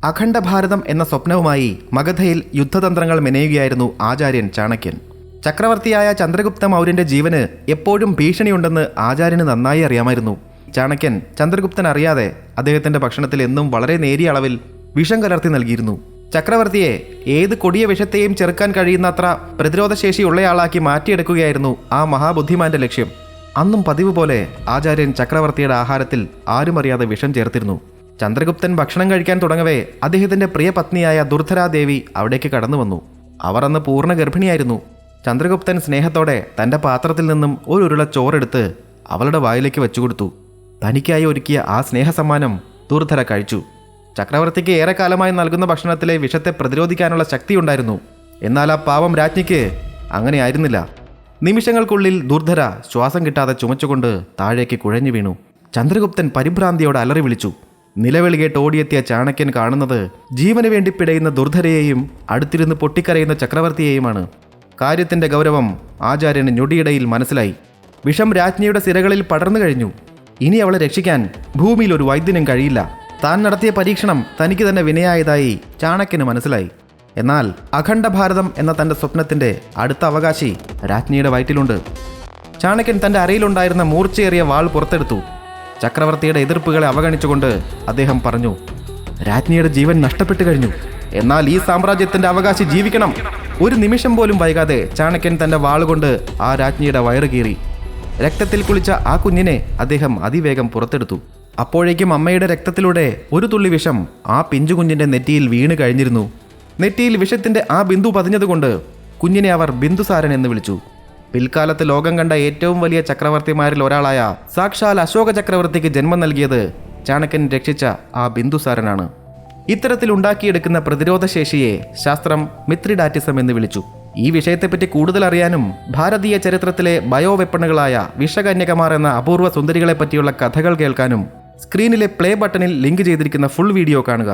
അഖണ്ഡഭാരതം എന്ന സ്വപ്നവുമായി മഗധയിൽ യുദ്ധതന്ത്രങ്ങൾ മെനയുകയായിരുന്നു ആചാര്യൻ ചാണക്യൻ. ചക്രവർത്തിയായ ചന്ദ്രഗുപ്ത മൗര്യന്റെ ജീവന് എപ്പോഴും ഭീഷണിയുണ്ടെന്ന് ആചാര്യന് നന്നായി അറിയാമായിരുന്നു. ചാണക്യൻ ചന്ദ്രഗുപ്തൻ അറിയാതെ അദ്ദേഹത്തിന്റെ ഭക്ഷണത്തിൽ എന്നും വളരെ നേരിയ അളവിൽ വിഷം കലർത്തി നൽകിയിരുന്നു. ചക്രവർത്തിയെ ഏത് കൊടിയ വിഷത്തെയും ചെറുക്കാൻ കഴിയുന്നത്ര പ്രതിരോധശേഷിയുള്ളയാളാക്കി മാറ്റിയെടുക്കുകയായിരുന്നു ആ മഹാബുദ്ധിമാന്റെ ലക്ഷ്യം. അന്നും പതിവ് പോലെ ആചാര്യൻ ചക്രവർത്തിയുടെ ആഹാരത്തിൽ ആരും അറിയാതെ വിഷം ചേർത്തിരുന്നു. ചന്ദ്രഗുപ്തൻ ഭക്ഷണം കഴിക്കാൻ തുടങ്ങവേ അദ്ദേഹത്തിന്റെ പ്രിയ പത്നിയായ ദുർധരാദേവി അവിടേക്ക് കടന്നു വന്നു. അവർ അന്ന് പൂർണ്ണ ഗർഭിണിയായിരുന്നു. ചന്ദ്രഗുപ്തൻ സ്നേഹത്തോടെ തന്റെ പാത്രത്തിൽ നിന്നും ഒരു ഉരുള ചോറെടുത്ത് അവളുടെ വായിലേക്ക് വെച്ചുകൊടുത്തു. തനിക്കായി ഒരുക്കിയ ആ സ്നേഹസമ്മാനം ദുർധര കഴിച്ചു. ചക്രവർത്തിക്ക് ഏറെക്കാലമായി നൽകുന്ന ഭക്ഷണത്തിലെ വിഷത്തെ പ്രതിരോധിക്കാനുള്ള ശക്തിയുണ്ടായിരുന്നു. എന്നാൽ ആ പാവം രാജ്ഞിക്ക് അങ്ങനെയായിരുന്നില്ല. നിമിഷങ്ങൾക്കുള്ളിൽ ദുർധര ശ്വാസം കിട്ടാതെ ചുമച്ചുകൊണ്ട് താഴേക്ക് കുഴഞ്ഞു വീണു. ചന്ദ്രഗുപ്തൻ പരിഭ്രാന്തിയോട് അലറി വിളിച്ചു. നിലവിളി കേട്ട് ഓടിയെത്തിയ ചാണക്യൻ കാണുന്നത് ജീവന് വേണ്ടി പിടയുന്ന ദുർധരയെയും അടുത്തിരുന്ന് പൊട്ടിക്കരയുന്ന ചക്രവർത്തിയെയുമാണ്. കാര്യത്തിന്റെ ഗൗരവം ആചാര്യന് ഞൊടിയിടയിൽ മനസ്സിലായി. വിഷം രാജ്ഞിയുടെ സിരകളിൽ പടർന്നു കഴിഞ്ഞു. ഇനി അവളെ രക്ഷിക്കാൻ ഭൂമിയിൽ ഒരു വൈദ്യനും കഴിയില്ല. താൻ നടത്തിയ പരീക്ഷണം തനിക്ക് തന്നെ വിനയായതായി ചാണക്യന് മനസ്സിലായി. എന്നാൽ അഖണ്ഡഭാരതം എന്ന തന്റെ സ്വപ്നത്തിന്റെ അടുത്ത അവകാശി രാജ്ഞിയുടെ വയറ്റിലുണ്ട്. ചാണക്യൻ തന്റെ അരയിലുണ്ടായിരുന്ന മൂർച്ചയേറിയ വാൾ പുറത്തെടുത്തു. ചക്രവർത്തിയുടെ എതിർപ്പുകളെ അവഗണിച്ചുകൊണ്ട് അദ്ദേഹം പറഞ്ഞു, രാജ്ഞിയുടെ ജീവൻ നഷ്ടപ്പെട്ടു കഴിഞ്ഞു. എന്നാൽ ഈ സാമ്രാജ്യത്തിന്റെ അവകാശി ജീവിക്കണം. ഒരു നിമിഷം പോലും വൈകാതെ ചാണക്യൻ തന്റെ വാളുകൊണ്ട് ആ രാജ്ഞിയുടെ വയറ് കീറി. രക്തത്തിൽ കുളിച്ച ആ കുഞ്ഞിനെ അദ്ദേഹം അതിവേഗം പുറത്തെടുത്തു. അപ്പോഴേക്കും അമ്മയുടെ രക്തത്തിലൂടെ ഒരു തുള്ളി വിഷം ആ പിഞ്ചുകുഞ്ഞിന്റെ നെറ്റിയിൽ വീണ് കഴിഞ്ഞിരുന്നു. നെറ്റിയിൽ വിഷത്തിന്റെ ആ ബിന്ദു പതിഞ്ഞതുകൊണ്ട് കുഞ്ഞിനെ അവർ ബിന്ദുസാരൻ എന്ന് വിളിച്ചു. പിൽക്കാലത്ത് ലോകം കണ്ട ഏറ്റവും വലിയ ചക്രവർത്തിമാരിൽ ഒരാളായ സാക്ഷാൽ അശോക ചക്രവർത്തിക്ക് ജന്മം നൽകിയത് ചാണക്യൻ രക്ഷിച്ച ആ ബിന്ദുസാരനാണ്. ഇത്തരത്തിൽ ഉണ്ടാക്കിയെടുക്കുന്ന പ്രതിരോധശേഷിയെ ശാസ്ത്രം മിത്രിഡാറ്റിസം എന്ന് വിളിച്ചു. ഈ വിഷയത്തെപ്പറ്റി കൂടുതൽ അറിയാനും ഭാരതീയ ചരിത്രത്തിലെ ബയോവെപ്പണുകളായ വിഷകന്യകമാർ എന്ന അപൂർവ സുന്ദരികളെ പറ്റിയുള്ള കഥകൾ കേൾക്കാനും സ്ക്രീനിലെ പ്ലേ ബട്ടണിൽ ലിങ്ക് ചെയ്തിരിക്കുന്ന ഫുൾ വീഡിയോ കാണുക.